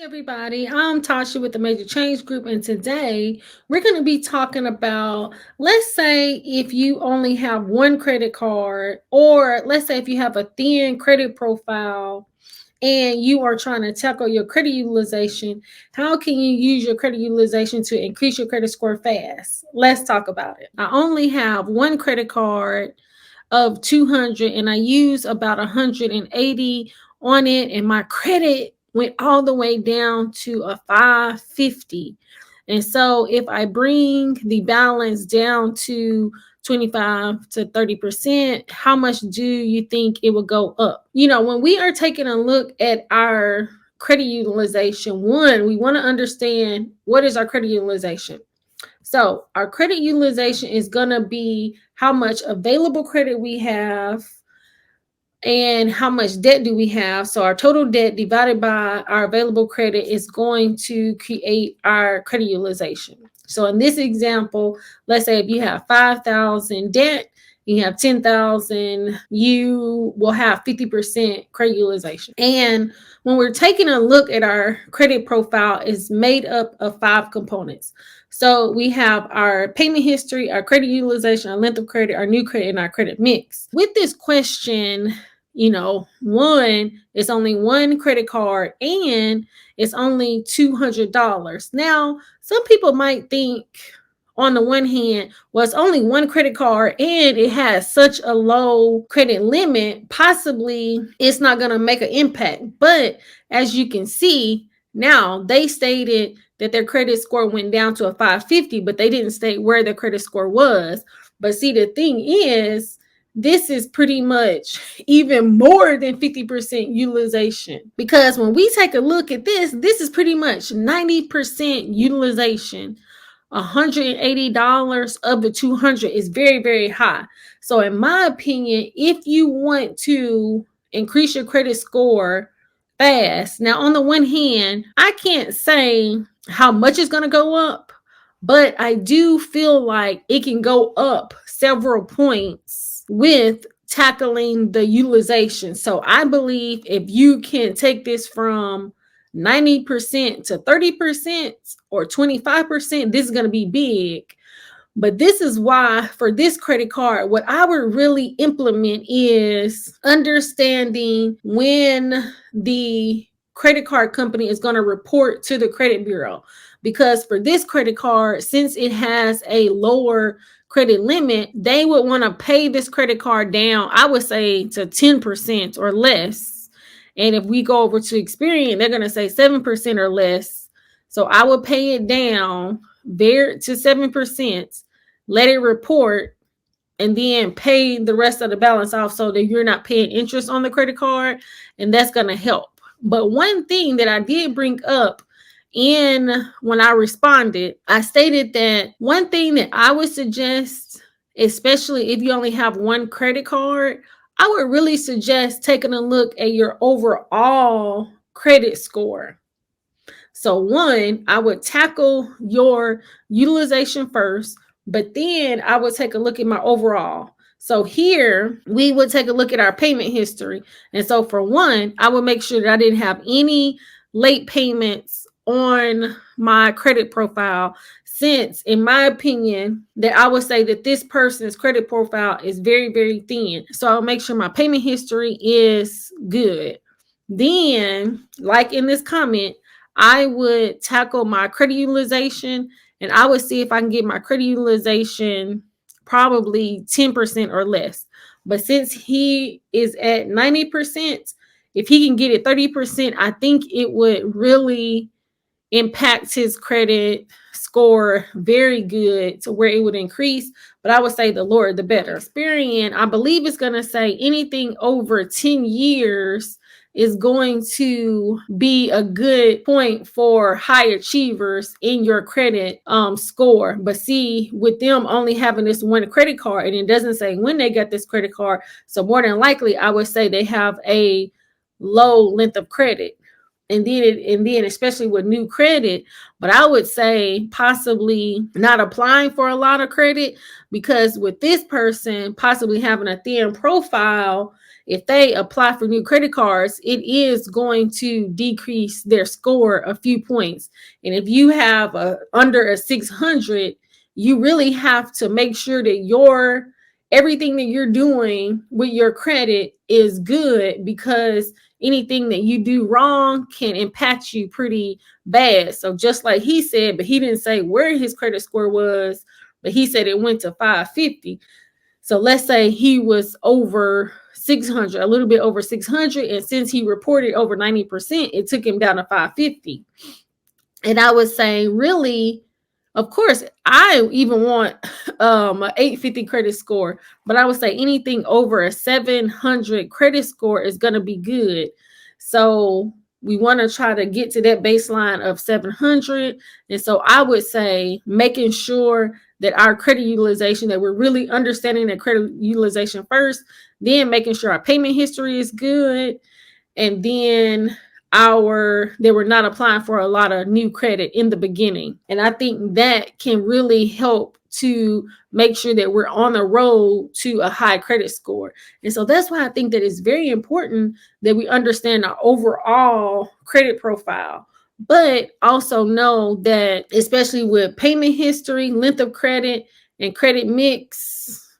Everybody, I'm Tasha with the Major Change Group, and today we're going to be talking about, let's say, if you only have one credit card, or let's say if you have a thin credit profile and you are trying to tackle your credit utilization, how can you use your credit utilization to increase your credit score fast? Let's talk about it. I only have one credit card of 200 and I use about 180 on it, and my credit went all the way down to a 550. And so if I bring the balance down to 25 to 30%, how much do you think it will go up? When we are taking a look at our credit utilization, one, we want to understand what is our credit utilization. So our credit utilization is going to be how much available credit we have and how much debt do we have. So our total debt divided by our available credit is going to create our credit utilization. So in this example, let's say if you have 5,000 debt, you have 10,000, you will have 50% credit utilization. And when we're taking a look at our credit profile, it's made up of 5 components. So we have our payment history, our credit utilization, our length of credit, our new credit, and our credit mix. With this question, one, it's only one credit card and it's only $200. Now, some people might think, on the one hand, well, it's only one credit card and it has such a low credit limit, possibly it's not going to make an impact. But as you can see, now they stated that their credit score went down to a 550, but they didn't state where their credit score was. But see, the thing is, this is pretty much even more than 50% utilization, because when we take a look at this is pretty much 90% utilization. $180 of the 200 is very, very high. So in my opinion, if you want to increase your credit score fast, now on the one hand, I can't say how much it's going to go up, but I do feel like it can go up several points with tackling the utilization. So I believe if you can take this from 90% to 30% or 25%, this is going to be big. But this is why, for this credit card, what I would really implement is understanding when the credit card company is going to report to the credit bureau. Because for this credit card, since it has a lower credit limit, they would want to pay this credit card down, I would say, to 10% or less. And if we go over to Experian, they're going to say 7% or less. So I would pay it down to 7%, let it report, and then pay the rest of the balance off so that you're not paying interest on the credit card. And that's going to help. But one thing that I did bring up when I responded, I stated that one thing that I would suggest, especially if you only have one credit card, I would really suggest taking a look at your overall credit score. So one, I would tackle your utilization first, but then I would take a look at my overall. So here we would take a look at our payment history. And so for one, I would make sure that I didn't have any late payments on my credit profile, since in my opinion that I would say that this person's credit profile is very, very thin. So I'll make sure my payment history is good. Then, like in this comment, I would tackle my credit utilization, and I would see if I can get my credit utilization probably 10% or less. But since he is at 90%, if he can get it 30%, I think it would really impact his credit score very good to where it would increase. But I would say the lower the better. Experian, I believe it's going to say anything over 10 years is going to be a good point for high achievers in your credit score. But see, with them only having this one credit card, and it doesn't say when they got this credit card, so more than likely I would say they have a low length of credit. And then especially with new credit, but I would say possibly not applying for a lot of credit, because with this person possibly having a thin profile, if they apply for new credit cards, it is going to decrease their score a few points. And if you have under a 600, you really have to make sure that everything that you're doing with your credit is good, because anything that you do wrong can impact you pretty bad. So just like he said, but he didn't say where his credit score was, but he said it went to 550. So let's say he was over 600, a little bit over 600. And since he reported over 90%, it took him down to 550. And I would say, really, of course, I even want an 850 credit score, but I would say anything over a 700 credit score is going to be good. So we want to try to get to that baseline of 700. And so I would say making sure that our credit utilization, that we're really understanding that credit utilization first, then making sure our payment history is good, and then they were not applying for a lot of new credit in the beginning. And I think that can really help to make sure that we're on the road to a high credit score. And so that's why I think that it's very important that we understand our overall credit profile, but also know that, especially with payment history, length of credit, and credit mix,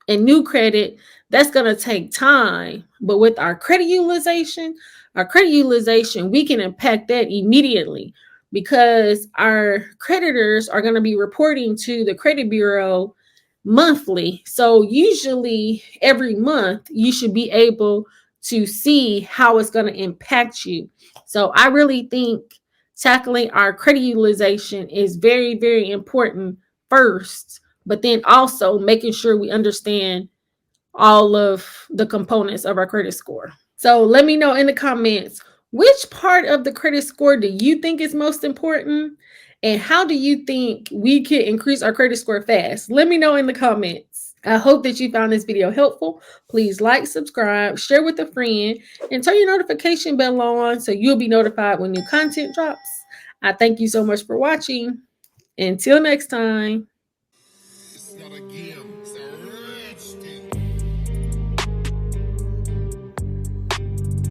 and new credit, that's going to take time. But with our credit utilization, we can impact that immediately, because our creditors are going to be reporting to the credit bureau monthly. So usually every month you should be able to see how it's going to impact you. So I really think tackling our credit utilization is very, very important first, but then also making sure we understand all of the components of our credit score. So let me know in the comments, which part of the credit score do you think is most important? And how do you think we could increase our credit score fast? Let me know in the comments. I hope that you found this video helpful. Please like, subscribe, share with a friend, and turn your notification bell on so you'll be notified when new content drops. I thank you so much for watching. Until next time.